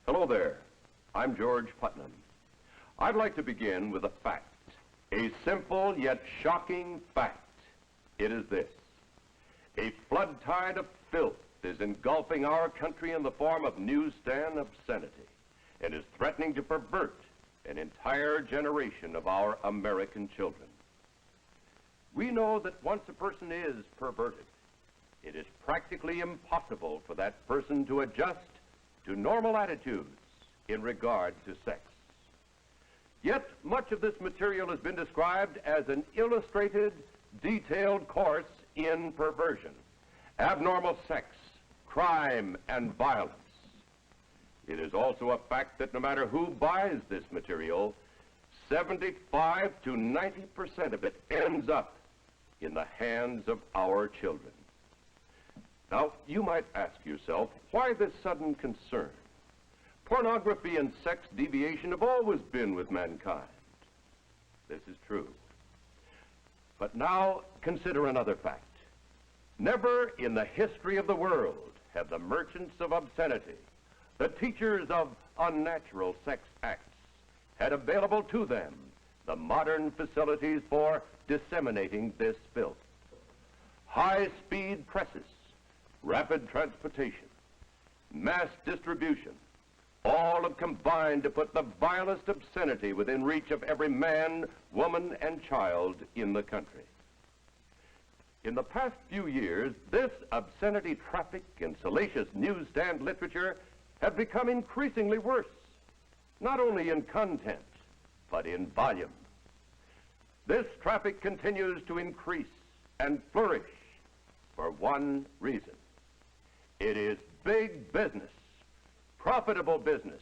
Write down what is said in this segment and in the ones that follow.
Hello there. I'm George Putnam. I'd like to begin with a fact, a simple yet shocking fact. It is this: a flood tide of filth is engulfing our country in the form of newsstand obscenity and is threatening to pervert an entire generation of our American children. We know that once a person is perverted, it is practically impossible for that person to adjust to normal attitudes in regard to sex. Yet much of this material has been described as an illustrated, detailed course in perversion, abnormal sex, crime, and violence. It is also a fact that no matter who buys this material, 75 to 90% of it ends up in the hands of our children. Now, you might ask yourself, why this sudden concern? Pornography and sex deviation have always been with mankind. This is true. But now, consider another fact. Never in the history of the world have the merchants of obscenity, the teachers of unnatural sex acts, had available to them the modern facilities for disseminating this filth. High-speed presses, rapid transportation, mass distribution, all have combined to put the vilest obscenity within reach of every man, woman, and child in the country. In the past few years, this obscenity traffic and salacious newsstand literature have become increasingly worse, not only in content, but in volume. This traffic continues to increase and flourish for one reason. It is big business, profitable business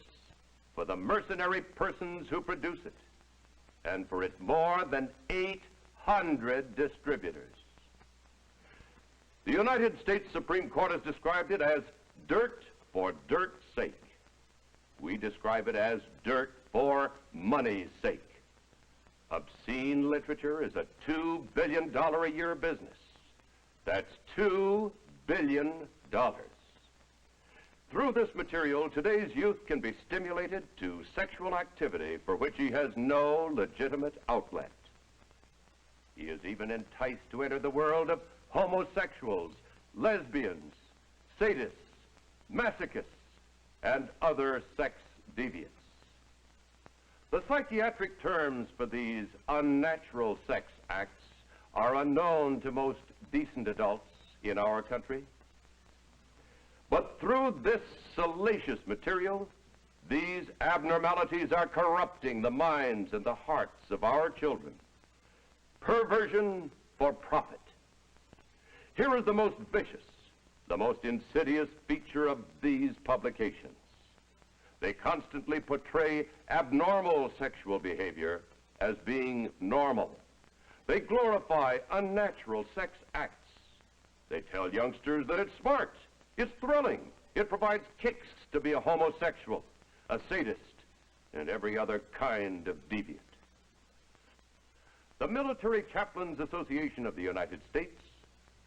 for the mercenary persons who produce it, and for its more than 800 distributors. The United States Supreme Court has described it as dirt for dirt's sake. We describe it as dirt for money's sake. Obscene literature is a $2 billion a year business. That's $2 billion. Through this material, today's youth can be stimulated to sexual activity for which he has no legitimate outlet. He is even enticed to enter the world of homosexuals, lesbians, sadists, masochists, and other sex deviants. The psychiatric terms for these unnatural sex acts are unknown to most decent adults in our country. But through this salacious material, these abnormalities are corrupting the minds and the hearts of our children. Perversion for profit. Here is the most vicious, the most insidious feature of these publications. They constantly portray abnormal sexual behavior as being normal. They glorify unnatural sex acts. They tell youngsters that it's smart, it's thrilling, it provides kicks to be a homosexual, a sadist, and every other kind of deviant. The Military Chaplains Association of the United States,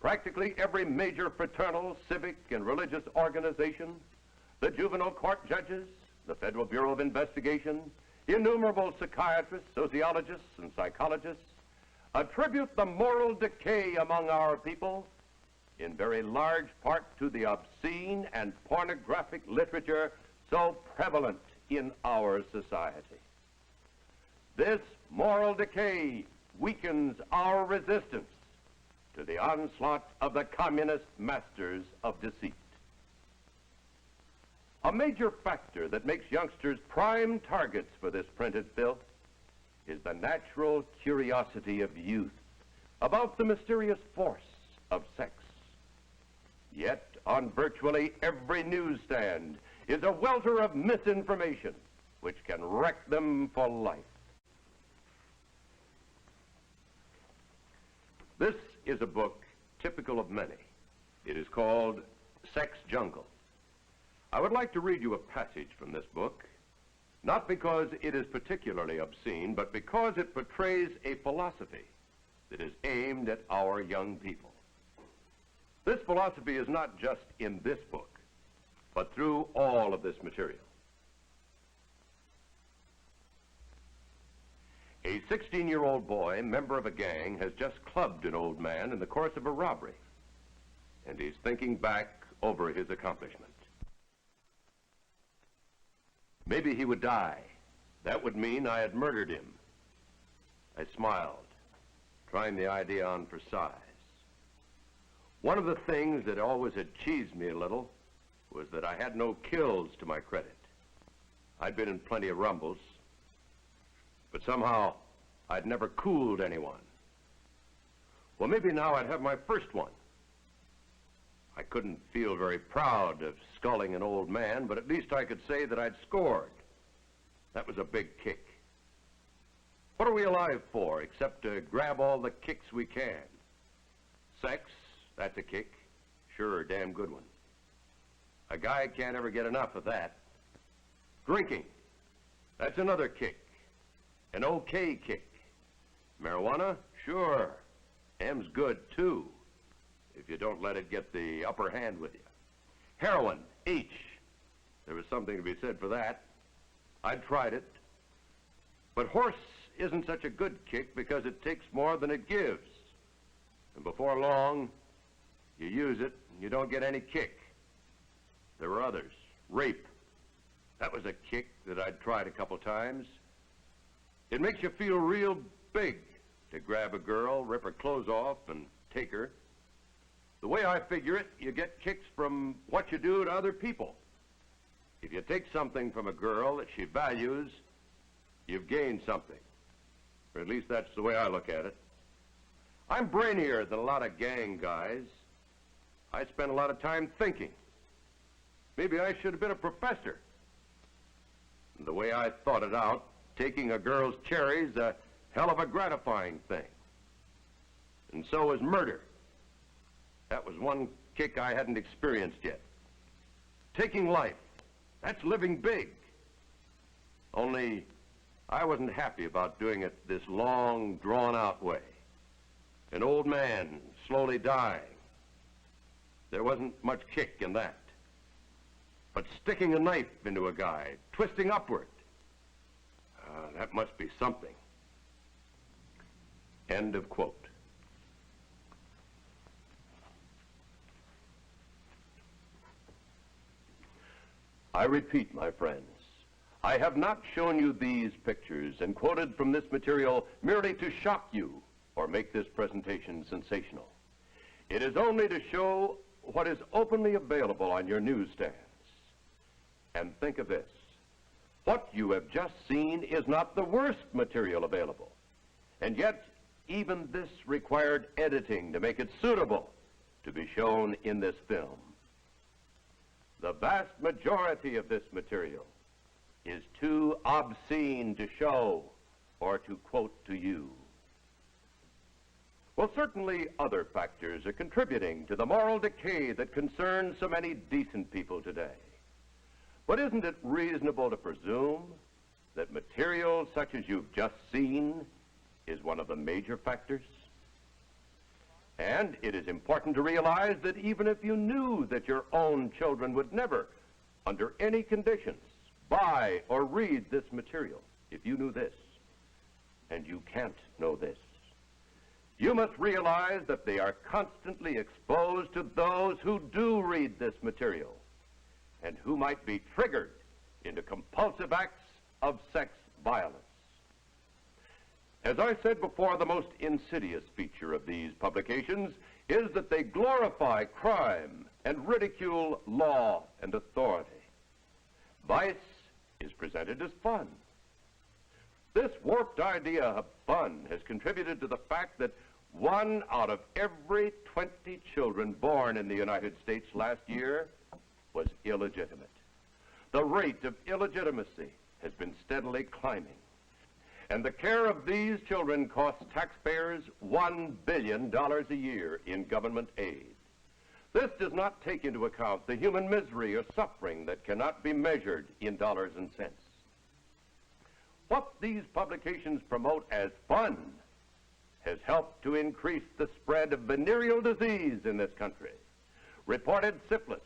practically every major fraternal, civic, and religious organization, the juvenile court judges, the Federal Bureau of Investigation, innumerable psychiatrists, sociologists, and psychologists attribute the moral decay among our people in very large part to the obscene and pornographic literature so prevalent in our society. This moral decay weakens our resistance to the onslaught of the communist masters of deceit. A major factor that makes youngsters prime targets for this printed filth is the natural curiosity of youth about the mysterious force of sex. Yet, on virtually every newsstand is a welter of misinformation which can wreck them for life. This is a book typical of many. It is called Sex Jungle. I would like to read you a passage from this book, not because it is particularly obscene, but because it portrays a philosophy that is aimed at our young people. This philosophy is not just in this book, but through all of this material. A 16-year-old boy, member of a gang, has just clubbed an old man in the course of a robbery, and he's thinking back over his accomplishment. Maybe he would die. That would mean I had murdered him. I smiled, trying the idea on for size. One of the things that always had cheesed me a little was that I had no kills to my credit. I'd been in plenty of rumbles, but somehow I'd never cooled anyone. Well, maybe now I'd have my first one. I couldn't feel very proud of sculling an old man, but at least I could say that I'd scored. That was a big kick. What are we alive for except to grab all the kicks we can? Sex, that's a kick. Sure, a damn good one. A guy can't ever get enough of that. Drinking, that's another kick. An okay kick. Marijuana, sure. M's good too, if you don't let it get the upper hand with you. Heroin, H. There was something to be said for that. I'd tried it. But horse isn't such a good kick because it takes more than it gives. And before long, you use it and you don't get any kick. There were others. Rape. That was a kick that I'd tried a couple times. It makes you feel real big to grab a girl, rip her clothes off, and take her. The way I figure it, you get kicks from what you do to other people. If you take something from a girl that she values, you've gained something. Or at least that's the way I look at it. I'm brainier than a lot of gang guys. I spend a lot of time thinking. Maybe I should have been a professor. And the way I thought it out, taking a girl's cherry's a hell of a gratifying thing. And so is murder. That was one kick I hadn't experienced yet. Taking life, that's living big. Only I wasn't happy about doing it this long, drawn-out way. An old man slowly dying. There wasn't much kick in that. But sticking a knife into a guy, twisting upward, that must be something. End of quote. I repeat, my friends, I have not shown you these pictures and quoted from this material merely to shock you or make this presentation sensational. It is only to show what is openly available on your newsstands. And think of this. What you have just seen is not the worst material available. And yet, even this required editing to make it suitable to be shown in this film. The vast majority of this material is too obscene to show or to quote to you. Well, certainly other factors are contributing to the moral decay that concerns so many decent people today. But isn't it reasonable to presume that material such as you've just seen is one of the major factors? And it is important to realize that even if you knew that your own children would never, under any conditions, buy or read this material, if you knew this, and you can't know this, you must realize that they are constantly exposed to those who do read this material and who might be triggered into compulsive acts of sex violence. As I said before, the most insidious feature of these publications is that they glorify crime and ridicule law and authority. Vice is presented as fun. This warped idea of fun has contributed to the fact that 1 out of every 20 children born in the United States last year was illegitimate. The rate of illegitimacy has been steadily climbing. And the care of these children costs taxpayers $1 billion a year in government aid. This does not take into account the human misery or suffering that cannot be measured in dollars and cents. What these publications promote as fun has helped to increase the spread of venereal disease in this country. Reported syphilis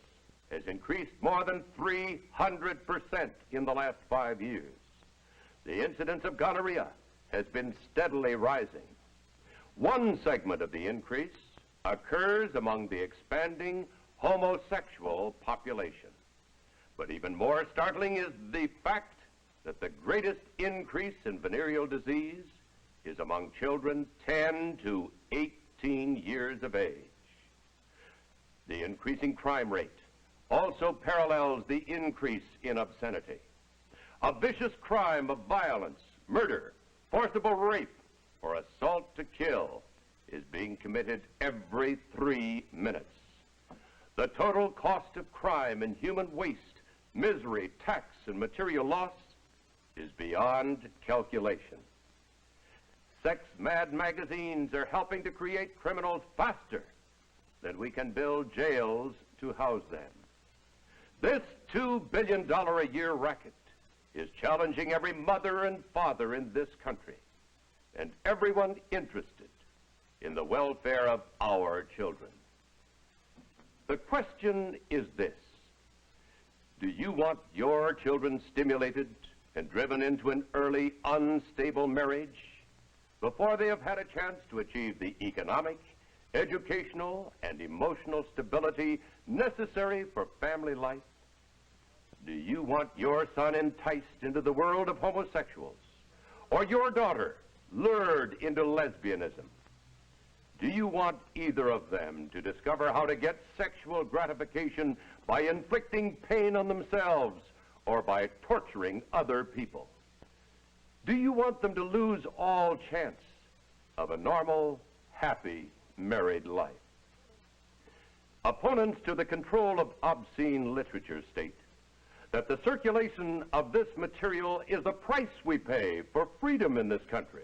has increased more than 300% in the last 5 years. The incidence of gonorrhea has been steadily rising. One segment of the increase occurs among the expanding homosexual population. But even more startling is the fact that the greatest increase in venereal disease is among children 10 to 18 years of age. The increasing crime rate also parallels the increase in obscenity. A vicious crime of violence, murder, forcible rape, or assault to kill is being committed every 3 minutes. The total cost of crime in human waste, misery, tax, and material loss is beyond calculation. Sex-mad magazines are helping to create criminals faster than we can build jails to house them. This $2 billion a year racket is challenging every mother and father in this country and everyone interested in the welfare of our children. The question is this: do you want your children stimulated and driven into an early, unstable marriage before they have had a chance to achieve the economic, educational, and emotional stability necessary for family life? Do you want your son enticed into the world of homosexuals, or your daughter lured into lesbianism? Do you want either of them to discover how to get sexual gratification by inflicting pain on themselves or by torturing other people? Do you want them to lose all chance of a normal, happy, married life? Opponents to the control of obscene literature state that the circulation of this material is the price we pay for freedom in this country.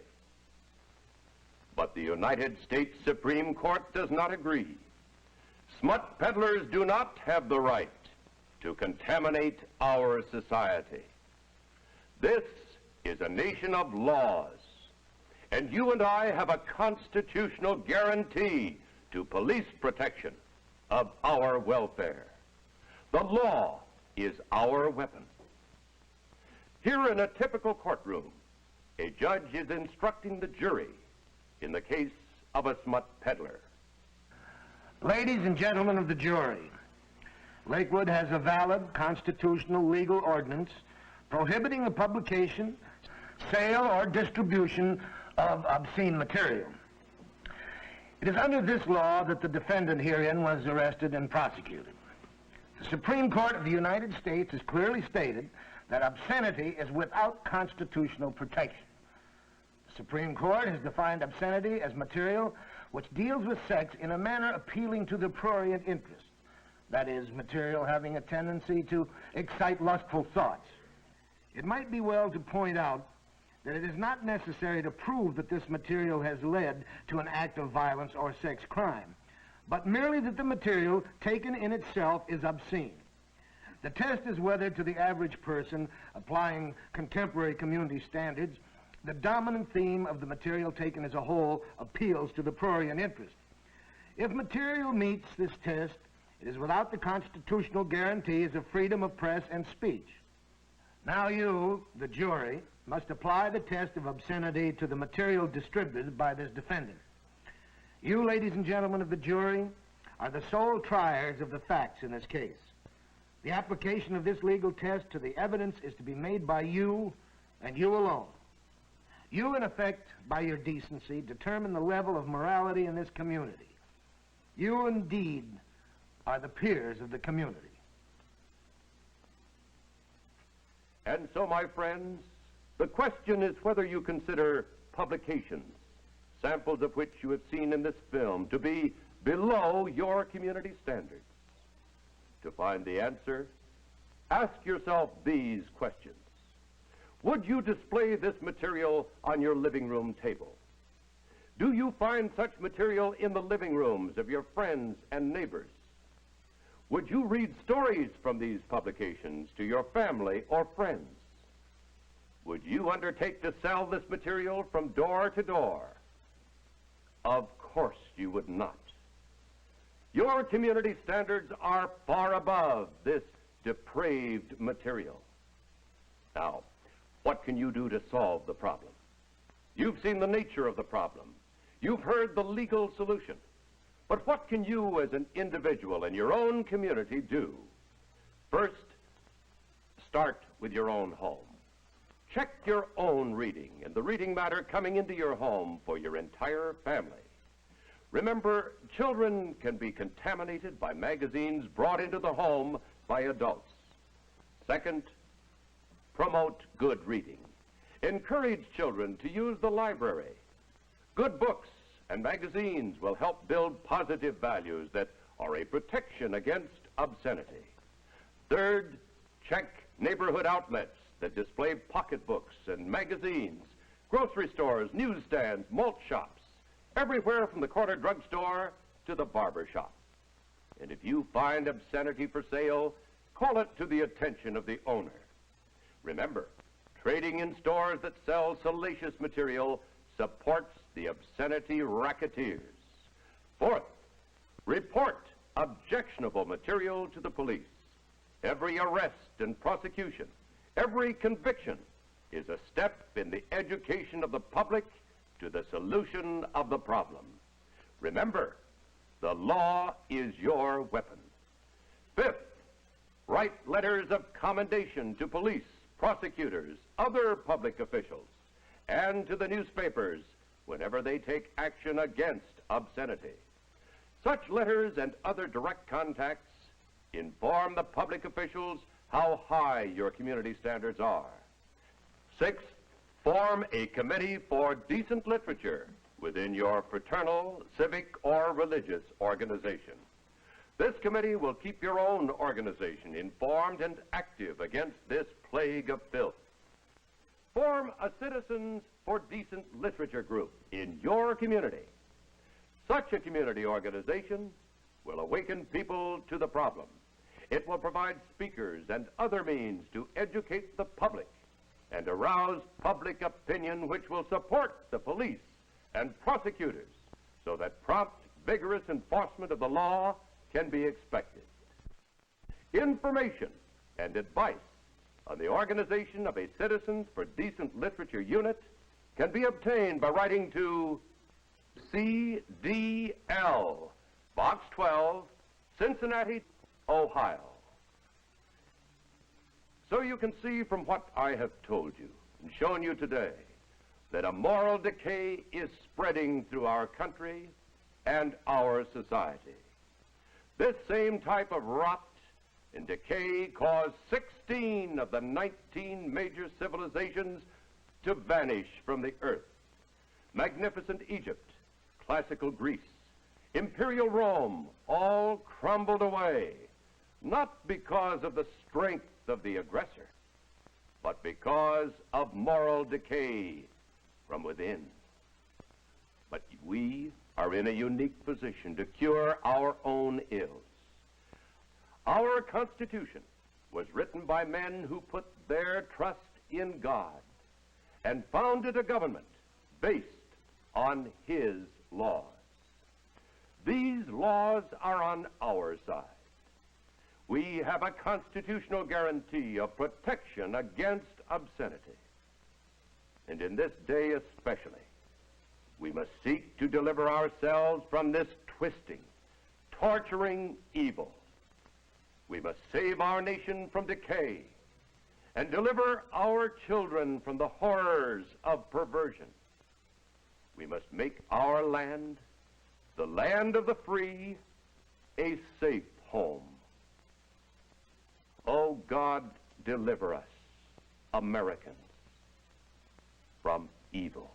But the United States Supreme Court does not agree. Smut peddlers do not have the right to contaminate our society. This is a nation of laws, and you and I have a constitutional guarantee to police protection of our welfare. The law is our weapon. Here in a typical courtroom, a judge is instructing the jury in the case of a smut peddler. Ladies and gentlemen of the jury, Lakewood has a valid constitutional legal ordinance prohibiting the publication, sale, or distribution of obscene material. It is under this law that the defendant herein was arrested and prosecuted. The Supreme Court of the United States has clearly stated that obscenity is without constitutional protection. The Supreme Court has defined obscenity as material which deals with sex in a manner appealing to the prurient interest. That is, material having a tendency to excite lustful thoughts. It might be well to point out that it is not necessary to prove that this material has led to an act of violence or sex crime, but merely that the material taken in itself is obscene. The test is whether, to the average person applying contemporary community standards, the dominant theme of the material taken as a whole appeals to the prurient interest. If material meets this test, it is without the constitutional guarantees of freedom of press and speech. Now you, the jury, must apply the test of obscenity to the material distributed by this defendant. You, ladies and gentlemen of the jury, are the sole triers of the facts in this case. The application of this legal test to the evidence is to be made by you and you alone. You, in effect, by your decency, determine the level of morality in this community. You, indeed, are the peers of the community. And so, my friends, the question is whether you consider publications, samples of which you have seen in this film, to be below your community standards. To find the answer, ask yourself these questions. Would you display this material on your living room table? Do you find such material in the living rooms of your friends and neighbors? Would you read stories from these publications to your family or friends? Would you undertake to sell this material from door to door? Of course you would not. Your community standards are far above this depraved material. Now, what can you do to solve the problem? You've seen the nature of the problem. You've heard the legal solution. But what can you as an individual in your own community do? First, start with your own home. Check your own reading and the reading matter coming into your home for your entire family. Remember, children can be contaminated by magazines brought into the home by adults. Second, promote good reading. Encourage children to use the library. Good books and magazines will help build positive values that are a protection against obscenity. Third, check neighborhood outlets that display pocketbooks and magazines, grocery stores, newsstands, malt shops, everywhere from the corner drugstore to the barber shop. And if you find obscenity for sale, call it to the attention of the owner. Remember, trading in stores that sell salacious material supports the obscenity racketeers. Fourth, report objectionable material to the police. Every arrest and prosecution, every conviction is a step in the education of the public to the solution of the problem. Remember, the law is your weapon. Fifth, write letters of commendation to police, prosecutors, other public officials, and to the newspapers whenever they take action against obscenity. Such letters and other direct contacts inform the public officials how high your community standards are. Sixth, form a committee for decent literature within your fraternal, civic, or religious organization. This committee will keep your own organization informed and active against this plague of filth. Form a Citizens for Decent Literature group in your community. Such a community organization will awaken people to the problem. It will provide speakers and other means to educate the public and arouse public opinion which will support the police and prosecutors so that prompt, vigorous enforcement of the law can be expected. Information and advice on the organization of a Citizens for Decent Literature unit can be obtained by writing to CDL, Box 12, Cincinnati, Ohio. So you can see from what I have told you and shown you today that a moral decay is spreading through our country and our society. This same type of rot and decay caused 16 of the 19 major civilizations to vanish from the earth. Magnificent Egypt, classical Greece, imperial Rome, all crumbled away, not because of the strength of the aggressor, but because of moral decay from within. But we are in a unique position to cure our own ills. Our Constitution was written by men who put their trust in God and founded a government based on His laws. These laws are on our side. We have a constitutional guarantee of protection against obscenity. And in this day especially, we must seek to deliver ourselves from this twisting, torturing evil. We must save our nation from decay and deliver our children from the horrors of perversion. We must make our land, the land of the free, a safe home. Oh God, deliver us, Americans, from evil.